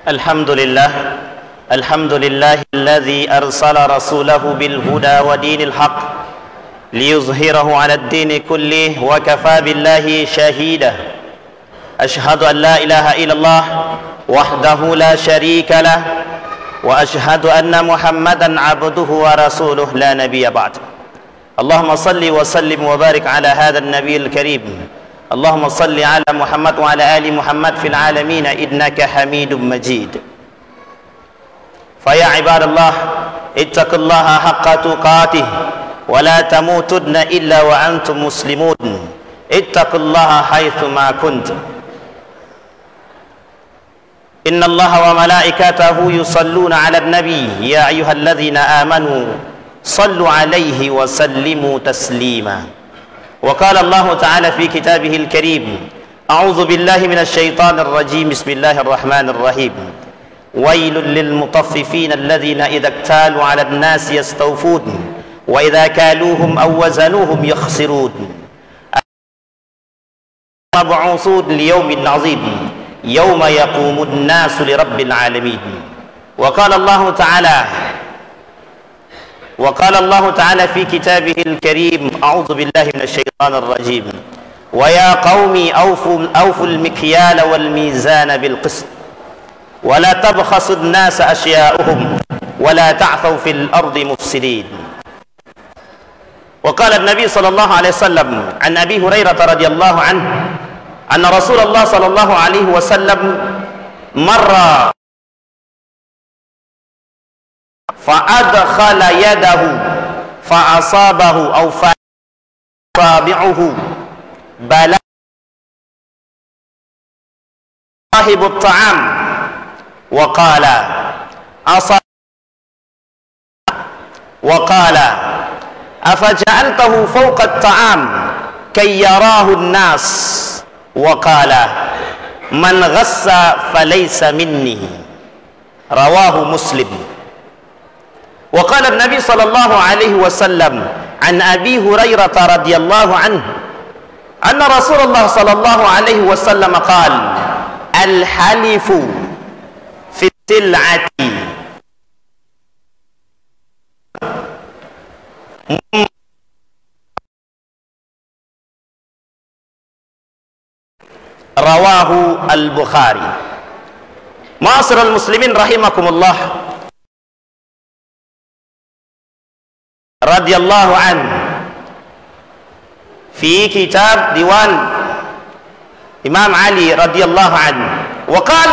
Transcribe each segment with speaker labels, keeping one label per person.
Speaker 1: الحمد لله الذي أرسل رسوله بالهدى ودين الحق ليظهره على الدين كله وكفى بالله شهيدا. أشهد أن لا إله إلا الله وحده لا شريك له وأشهد أن محمدا عبده ورسوله لا نبي بعد. اللهم صل وسلم وبارك على هذا النبي الكريم. اللهم صل على محمد وعلى آل محمد في العالمين إنك حميد مجيد. فيا عباد الله اتقوا الله حق تقاته ولا تموتن إلا وأنتم مسلمون. اتقوا الله حيثما كنتم. إن الله وملائكته يصلون على النبي يا أيها الذين آمنوا صلوا عليه وسلموا تسليما. وقال الله تعالى في كتابه الكريم أعوذ بالله من الشيطان الرجيم بسم الله الرحمن الرحيم ويل للمطففين الذين إذا اكتالوا على الناس يستوفون وإذا كالوهم أو وزنوهم يخسرون مبعوثون ليوم عظيم يوم يقوم الناس لرب العالمين. وقال الله تعالى في كتابه الكريم أعوذ بالله من الشيطان الرجيم ويا قوم أوفوا المكيال والميزان بالقسط ولا تبخسوا الناس أشياءهم ولا تعثوا في الأرض مفسدين. وقال النبي صلى الله عليه وسلم عن أبي هريرة رضي الله عنه أن رسول الله صلى الله عليه وسلم مر فأدخل يده فأصابه أو فأصابعه بلاء صاحب الطعام وقال أفجعلته فوق الطعام كي يراه الناس وقال من غس فليس مني رواه مسلم. وقال النبي صلى الله عليه وسلم عن أبي هريرة رضي الله عنه أن رسول الله صلى الله عليه وسلم قال الحلف في السلعة رواه البخاري. معاشر المسلمين رحمكم الله رضي الله عنه في كتاب ديوان إمام علي رضي الله عنه وقال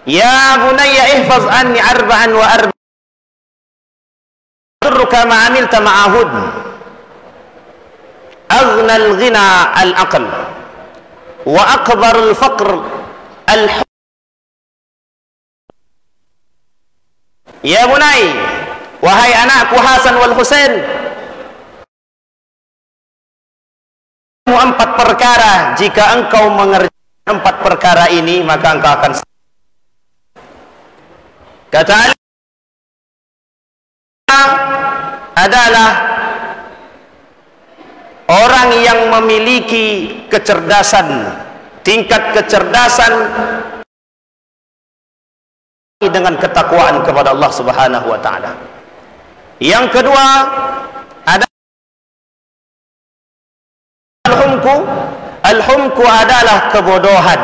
Speaker 1: يا بني احفظ عني أربعا أضرك ما عملت معهن أغنى الغنى العقل وأكبر الفقر الحب. يا بني wahai anakku Hasan wal Husain, empat perkara, jika engkau mengerjakan empat perkara ini maka engkau akan kata Ali adalah orang yang memiliki kecerdasan, tingkat kecerdasan dengan ketakwaan kepada Allah Subhanahu wa taala. Yang kedua ada al-humku adalah kebodohan,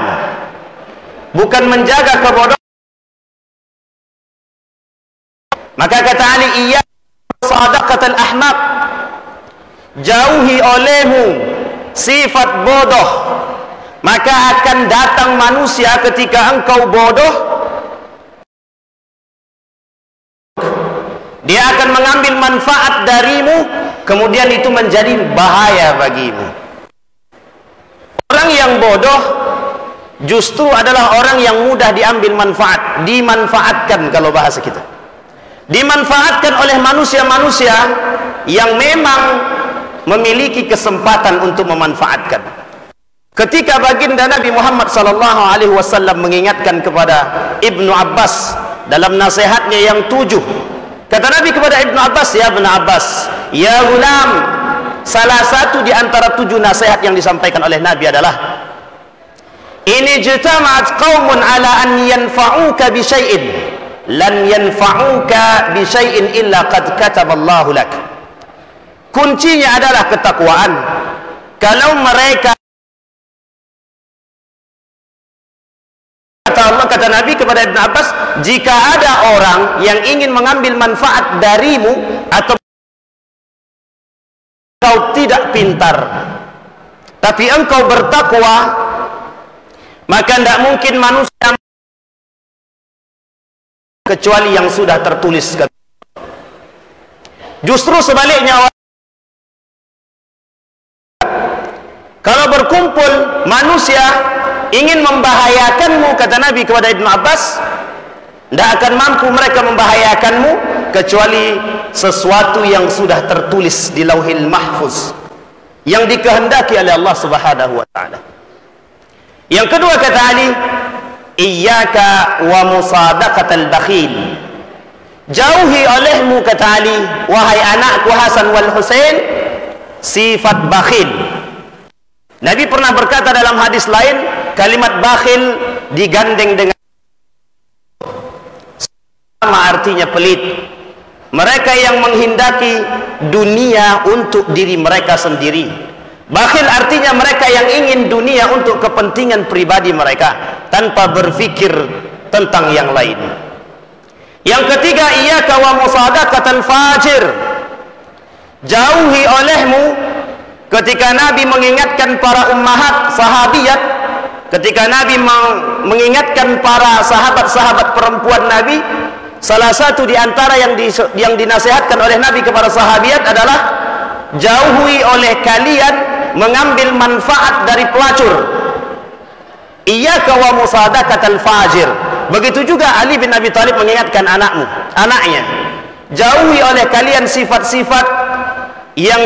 Speaker 1: bukan menjaga kebodohan. Maka kata Ali iya sadaqatul ahmaq, jauhi olehmu sifat bodoh, maka akan datang manusia ketika engkau bodoh, dia akan mengambil manfaat darimu, kemudian itu menjadi bahaya bagimu. Orang yang bodoh justru adalah orang yang mudah diambil manfaat, dimanfaatkan kalau bahasa kita. Dimanfaatkan oleh manusia-manusia yang memang memiliki kesempatan untuk memanfaatkan. Ketika baginda Nabi Muhammad SAW mengingatkan kepada Ibnu Abbas dalam nasihatnya yang 7, kata Nabi kepada Ibnu Abbas, ya Ibnu Abbas, ya gulam, salah satu di antara 7 nasihat yang disampaikan oleh Nabi adalah ini ijtama'at qaumun ala an yanfa'uka bi syai'in lan yanfa'uka bi syai'in illa qad kataballahu lak. Kuncinya adalah ketakwaan. Kalau mereka, kata Nabi kepada Ibn Abbas, jika ada orang yang ingin mengambil manfaat darimu atau kau tidak pintar tapi engkau bertakwa, maka tidak mungkin manusia kecuali yang sudah tertulis. Justru sebaliknya, kalau berkumpul manusia ingin membahayakanmu, kata Nabi kepada Ibn Abbas, tidak akan mampu mereka membahayakanmu kecuali sesuatu yang sudah tertulis di Lauhil Mahfuz yang dikehendaki oleh Allah Subhanahu wa taala. Yang kedua, kata Ali, iyyaka wa musadaqatal bakhil. Jauhi olehmu, kata Ali, wahai anakku Hasan wal Husain, sifat bakhil. Nabi pernah berkata dalam hadis lain, kalimat bakhil digandeng dengan sama artinya pelit. Mereka yang menghendaki dunia untuk diri mereka sendiri. Bakhil artinya mereka yang ingin dunia untuk kepentingan pribadi mereka tanpa berfikir tentang yang lain. Yang ketiga, iyyaka wa musadaqatal fajir. Jauhi olehmu, ketika Nabi mengingatkan para ummahat sahabiyat, ketika Nabi mengingatkan para sahabat-sahabat perempuan Nabi, salah satu di antara yang dinasihatkan oleh Nabi kepada sahabiat adalah jauhi oleh kalian mengambil manfaat dari pelacur. Iyyaka wa musadaqatal fajir. Begitu juga Ali bin Abi Thalib mengingatkan anaknya, jauhi oleh kalian sifat-sifat yang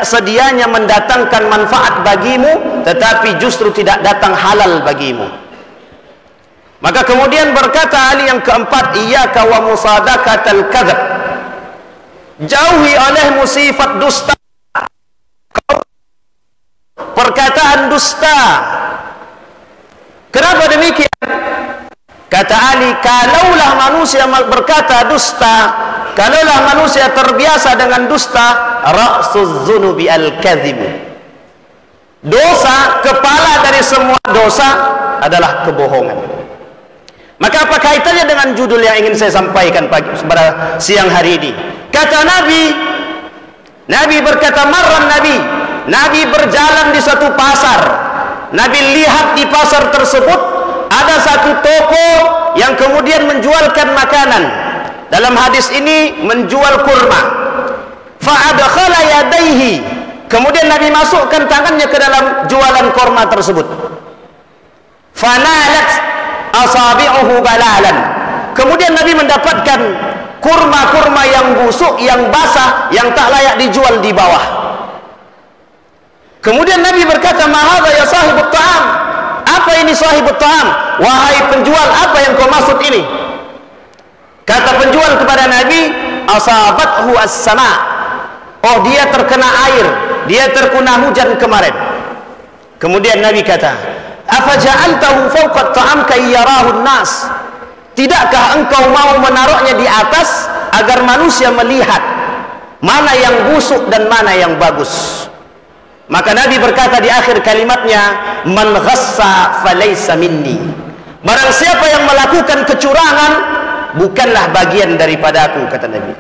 Speaker 1: sedianya mendatangkan manfaat bagimu tetapi justru tidak datang halal bagimu. Maka kemudian berkata Ali yang keempat, iyyaka wa musadaqatal kadzab. Jauhi olehmu sifat dusta, perkataan dusta. Kenapa demikian? Kata Ali, kalaulah manusia berkata dusta, kalaulah manusia terbiasa dengan dusta, ra'suz dzunubi al-kadzib. Dosa, kepala dari semua dosa adalah kebohongan. Maka apa kaitannya dengan judul yang ingin saya sampaikan pada siang hari ini? Kata Nabi berkata, marran Nabi berjalan di suatu pasar. Nabi lihat di pasar tersebut ada satu toko yang kemudian menjualkan makanan. Dalam hadis ini menjual kurma. Fa'adkhala yadayhi. Kemudian Nabi masukkan tangannya ke dalam jualan kurma tersebut. Fanalat asabi'uhu balalan. Kemudian Nabi mendapatkan kurma-kurma yang busuk, yang basah, yang tak layak dijual di bawah. Kemudian Nabi berkata, ma hadza ya sahibut ta'am? Apa ini sahibut ta'am? Wahai penjual, apa yang kau maksud ini? Kata penjual kepada Nabi, asabathu as-sama. Oh, dia terkena air, dia terkena hujan kemarin. Kemudian Nabi kata, apa ja'altahu fawqa ta'am kay yarahu an-nas? Tidakkah engkau mau menaruhnya di atas agar manusia melihat mana yang busuk dan mana yang bagus? Maka Nabi berkata di akhir kalimatnya, man ghassa falaysa minni. Barang siapa yang melakukan kecurangan bukanlah bagian daripada aku, kata Nabi.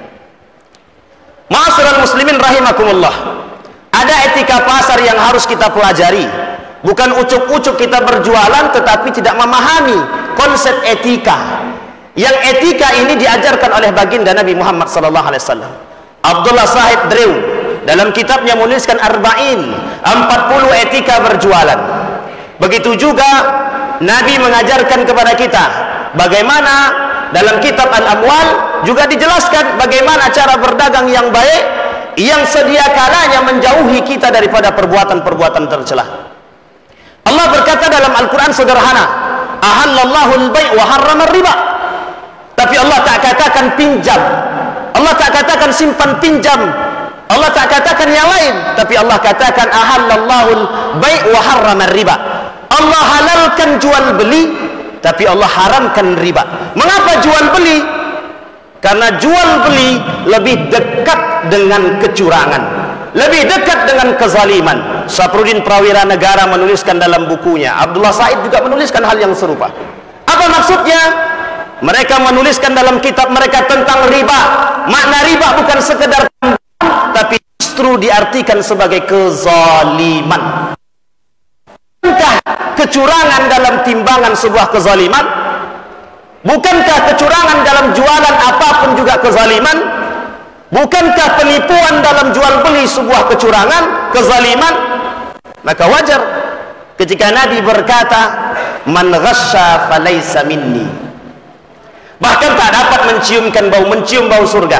Speaker 1: Ma'asyiral muslimin rahimakumullah. Ada etika pasar yang harus kita pelajari. Bukan ucuk-ucuk kita berjualan tetapi tidak memahami konsep etika. Yang etika ini diajarkan oleh baginda Nabi Muhammad sallallahu alaihi wasallam. Abdullah Sahib Drew dalam kitabnya menuliskan 40 etika berjualan. Begitu juga Nabi mengajarkan kepada kita bagaimana dalam kitab Al-Amwal juga dijelaskan bagaimana cara berdagang yang baik yang sedia kalanya menjauhi kita daripada perbuatan-perbuatan tercela. Allah berkata dalam Al-Quran sederhana, ahallallahu al-bai' wa harrama riba. Tapi Allah tak katakan pinjam, Allah tak katakan simpan pinjam, Allah tak katakan yang lain, tapi Allah katakan ahallallahu al-bai' wa harrama riba.
Speaker 2: Allah halalkan jual beli, tapi Allah haramkan riba. Mengapa jual beli? Karena jual beli lebih dekat dengan kecurangan, lebih dekat dengan kezaliman. Syafruddin Prawira Negara menuliskan dalam bukunya, Abdullah Said juga menuliskan hal yang serupa. Apa maksudnya? Mereka menuliskan dalam kitab mereka tentang riba. Makna riba bukan sekedar tapi justru diartikan sebagai kezaliman. Bukankah kecurangan dalam timbangan sebuah kezaliman? Bukankah kecurangan dalam jualan apapun juga kezaliman? Bukankah penipuan dalam jual beli sebuah kecurangan, kezaliman? Maka wajar ketika Nabi berkata, man ghasya falaysa minni. Bahkan tak dapat mencium bau surga.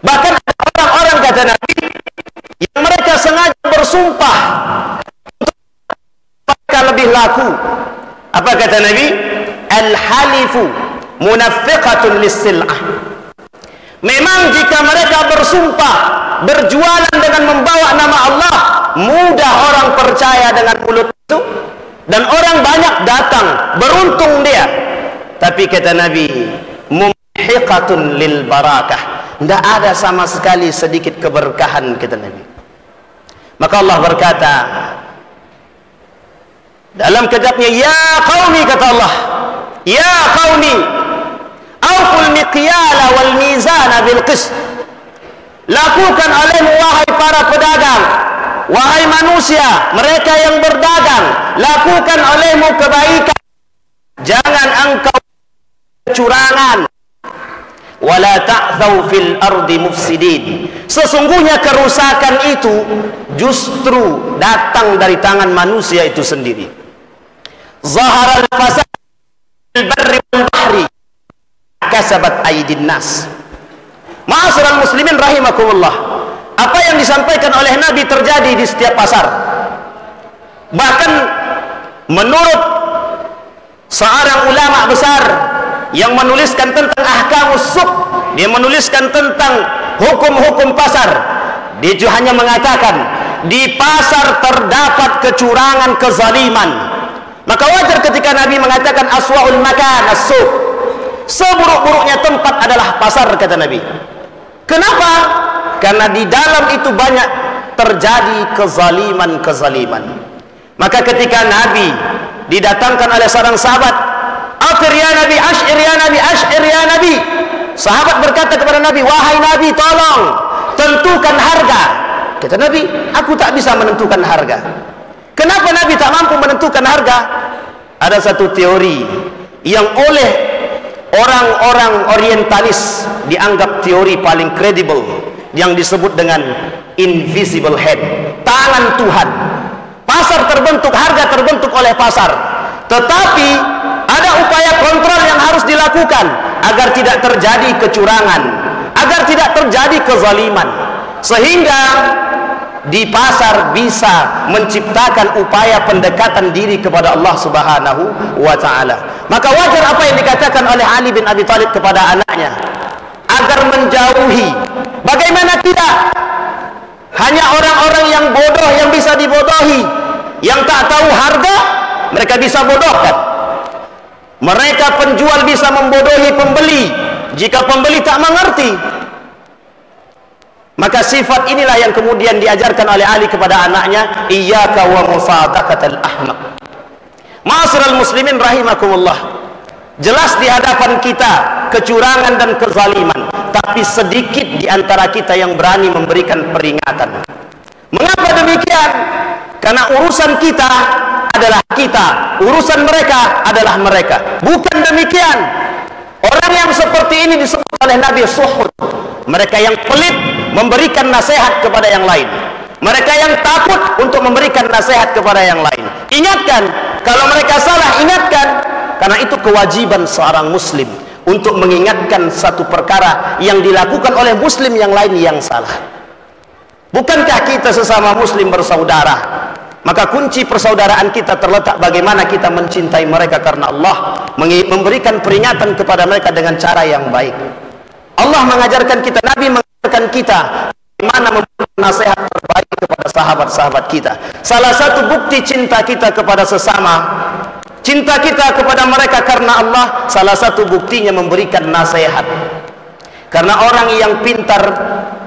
Speaker 2: Bahkan ada orang-orang, kata Nabi, yang mereka sengaja bersumpah mereka lebih laku. Apa kata Nabi? Al-halifu munafiqatun lis-sil'ah. Memang jika mereka bersumpah berjualan dengan membawa nama Allah, mudah orang percaya dengan mulut itu, dan orang banyak datang, beruntung dia. Tapi kata Nabi, mumhiqatun lil barakah, tidak ada sama sekali sedikit keberkahan, kata Nabi. Maka Allah berkata dalam kitabnya, ya qaumi, kata Allah, ya qaumi auful miqyala wal mizana bil qist. Lakukan olehmu wahai para pedagang, wahai manusia, mereka yang berdagang, lakukan olehmu kebaikan, jangan engkau kecurangan. Wala ta'thaw fil ardi mufsidin. Sesungguhnya kerusakan itu justru datang dari tangan manusia itu sendiri. Zaharal fasad fil barri wal bahri kasabat aydin nas. Ma'asyiral muslimin rahimakumullah, apa yang disampaikan oleh Nabi terjadi di setiap pasar. Bahkan menurut seorang ulama besar yang menuliskan tentang ahkamus suq, dia menuliskan tentang hukum-hukum pasar, dia juga hanya mengatakan di pasar terdapat kecurangan, kezaliman. Maka wajar ketika Nabi mengatakan aswa'ul makan as-suq, seburuk-buruknya tempat adalah pasar, kata Nabi. Kenapa? Karena di dalam itu banyak terjadi kezaliman-kezaliman. Maka ketika Nabi didatangkan oleh seorang sahabat, akhir ya Nabi, ash'ir ya Nabi, ash'ir ya Nabi. Sahabat berkata kepada Nabi, wahai Nabi, tolong tentukan harga. Kata Nabi, aku tak bisa menentukan harga. Kenapa Nabi tak mampu menentukan harga? Ada satu teori yang oleh orang-orang orientalis dianggap teori paling kredibel, yang disebut dengan invisible hand, tangan Tuhan. Pasar terbentuk, harga terbentuk oleh pasar, tetapi ada upaya kontrol yang harus dilakukan agar tidak terjadi kecurangan, agar tidak terjadi kezaliman, sehingga di pasar bisa menciptakan upaya pendekatan diri kepada Allah Subhanahu wa ta'ala. Maka wajar apa yang dikatakan oleh Ali bin Abi Thalib kepada anaknya, agar menjauhi. Bagaimana tidak? Hanya orang-orang yang bodoh yang bisa dibodohi, yang tak tahu harga mereka bisa bodohkan. Mereka penjual bisa membodohi pembeli jika pembeli tak mengerti. Maka sifat inilah yang kemudian diajarkan oleh Ali kepada anaknya, iyyaka wa musadaqatal ahmaq. Ma'asyiral muslimin rahimakumullah, jelas di hadapan kita kecurangan dan kezaliman, tapi sedikit di antara kita yang berani memberikan peringatan. Mengapa demikian? Karena urusan kita adalah kita, urusan mereka adalah mereka. Bukan demikian. Orang yang seperti ini disebut oleh Nabi suhud. Mereka yang pelit memberikan nasihat kepada yang lain. Mereka yang takut untuk memberikan nasihat kepada yang lain. Ingatkan, kalau mereka salah, ingatkan. Karena itu kewajiban seorang muslim untuk mengingatkan satu perkara yang dilakukan oleh muslim yang lain yang salah. Bukankah kita sesama muslim bersaudara? Maka kunci persaudaraan kita terletak bagaimana kita mencintai mereka karena Allah, memberikan peringatan kepada mereka dengan cara yang baik. Allah mengajarkan kita, Nabi mengajarkan kita bagaimana memberikan nasihat terbaik kepada sahabat-sahabat kita. Salah satu bukti cinta kita kepada sesama, cinta kita kepada mereka karena Allah, salah satu buktinya memberikan nasihat. Karena orang yang pintar,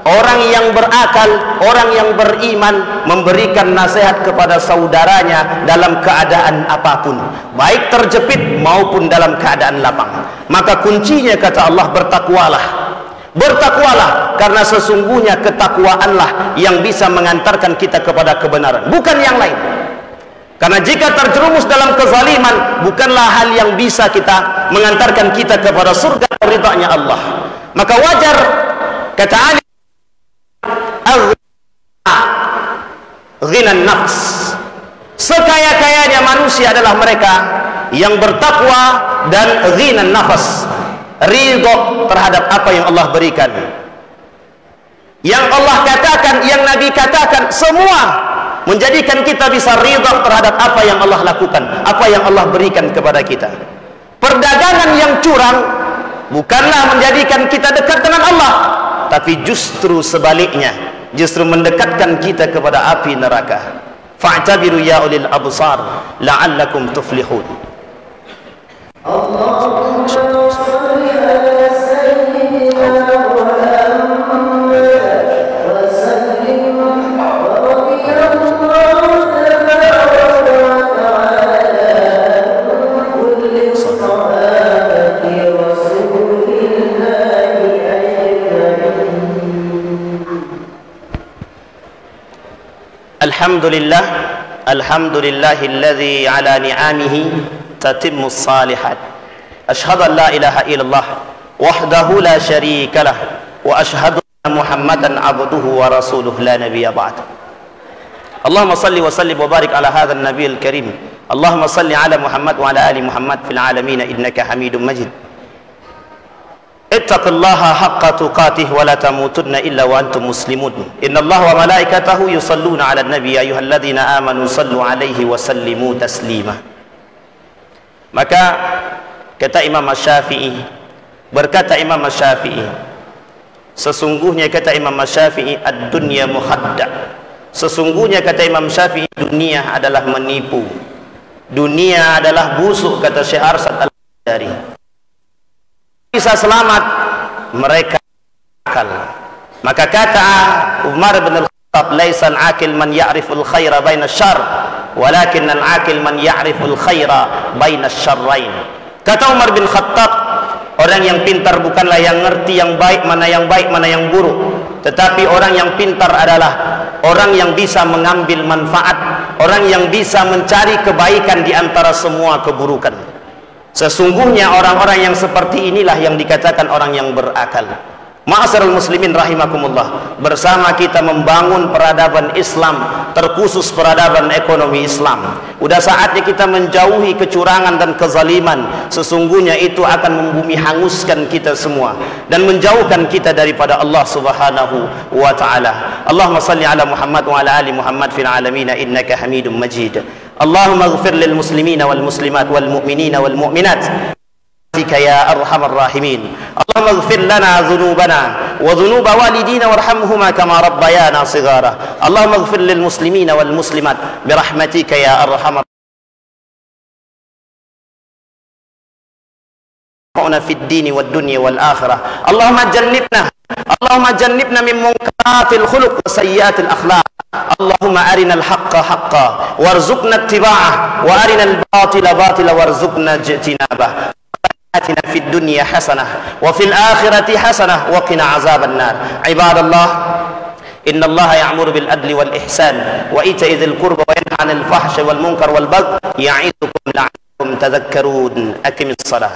Speaker 2: orang yang berakal, orang yang beriman memberikan nasihat kepada saudaranya dalam keadaan apapun, baik terjepit maupun dalam keadaan lapang. Maka kuncinya kata Allah, bertakwalah. Bertakwalah, karena sesungguhnya ketakwaanlah yang bisa mengantarkan kita kepada kebenaran, bukan yang lain. Karena jika terjerumus dalam kezaliman, bukanlah hal yang bisa kita mengantarkan kita kepada surga dan ridha-Nya Allah. Maka wajar kata Ali, ghinan nafs, sekaya-kayanya manusia adalah mereka yang bertakwa dan ghinan nafas, ridho terhadap apa yang Allah berikan. Yang Allah katakan, yang Nabi katakan, semua menjadikan kita bisa ridho terhadap apa yang Allah lakukan, apa yang Allah berikan kepada kita. Perdagangan yang curang bukanlah menjadikan kita dekat dengan Allah, tapi justru sebaliknya, justru mendekatkan kita kepada api neraka. Fa'tabiru ya ulil absar la'allakum tuflihun. Alhamdulillah, alhamdulillahilladzi ala ni'amihi tatimmus salihat. Ashhadu an la ilaha illallah wahdahu la syarika lah, wa ashhadu anna Muhammadan abduhu wa rasuluh la nabiyya ba'd. Allahumma salli wa sallim wa barik ala hadzal nabiyil karim. Allahumma salli ala Muhammad wa ala ali Muhammad fil alamin innaka Hamidum Majid. Ittaqullaha haqqa tuqatih wa la tamutunna illa wa antum muslimun. Innallaha wa malaikatahu yusalluna 'alan nabi ya ayyuhalladzina amanu sallu 'alaihi wa sallimu taslima. Maka kata Imam Asy-Syafi'i, berkata Imam Asy-Syafi'i, sesungguhnya kata Imam Asy-Syafi'i, ad-dunya mukhadda. Sesungguhnya kata Imam Syafi'i, dunia adalah menipu. Dunia adalah busuk, kata Syekh Arsad Al-Badari. Bisa selamat mereka akal. Maka kata Umar bin Al-Khattab, laisa al-akil man ya'riful khaira baina asy-syarr, walakin al-akil man ya'riful khaira baina asy-syarrain. Kata Umar bin Khattab, orang yang pintar bukanlah yang ngerti yang baik mana yang buruk, tetapi orang yang pintar adalah orang yang bisa mengambil manfaat, orang yang bisa mencari kebaikan di antara semua keburukan. Sesungguhnya orang-orang yang seperti inilah yang dikatakan orang yang berakal. Ma'asyiral muslimin rahimakumullah, bersama kita membangun peradaban Islam, terkhusus peradaban ekonomi Islam. Udah saatnya kita menjauhi kecurangan dan kezaliman. Sesungguhnya itu akan membumi hanguskan kita semua dan menjauhkan kita daripada Allah Subhanahu wa taala. Allahumma shalli ala Muhammad wa ala ali Muhammad fil alamin innaka Hamidum Majid. Allahumma ighfir lil muslimina wal muslimat wal mu'minina wal mu'minat ya arhamar rahimin. Allahumma ighfir lana dhunubana wa dhunuba walidina warhamhuma kama rabbayana shighara. Allahumma ighfir lil muslimina wal muslimat birahmatika ya arhamar rahimin fid dini wad dunya wal akhirah. Allahumma jannibna min munkaratil khuluq wa sayyiatil akhlaq. Allahumma arinal haqqa haqqan warzuqna ittiba'ah wa arinal batila batila warzuqna ijtinabah. Atina fid dunya hasanah wa fil akhirati hasanah wa qina azaban nar. Ibadallah, innallaha ya'muru bil adli wal ihsan wa ita'i dzil qurba wa yanha 'anil fahsyi wal munkar wal baghi ya'idukum la'allakum tadhakkarun. Aqimis shalah.